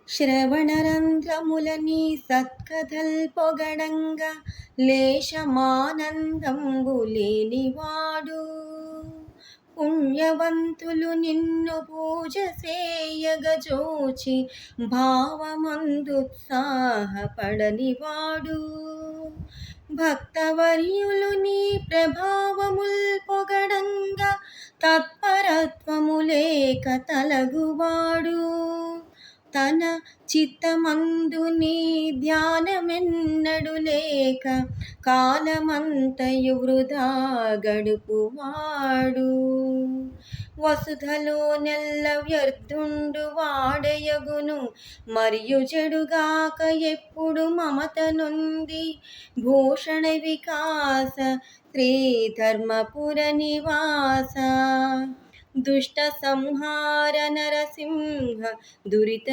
శ్రవణరంధ్రములని సత్కథల్ పొగడంగా లేశమానందంబు లేనివాడు. పుణ్యవంతులు నిన్ను పూజ సేయగజోచి భావమందుత్సాహపడనివాడు. భక్తవర్యులు నీ ప్రభావముల్ పొగడంగా తత్పరత్వము లేక తలగువాడు. తన చిత్తమందు నీ ధ్యానమెన్నడు లేక కాలమంతయు వృధా గడుపువాడు. వసుధలో నెల్ల వ్యర్థుండు వాడయగును మరియు చెడుగాక ఎప్పుడు మమత నొంది. భూషణ వికాస శ్రీధర్మపుర నివాస దుష్ట సంహార నరసింహ దురిత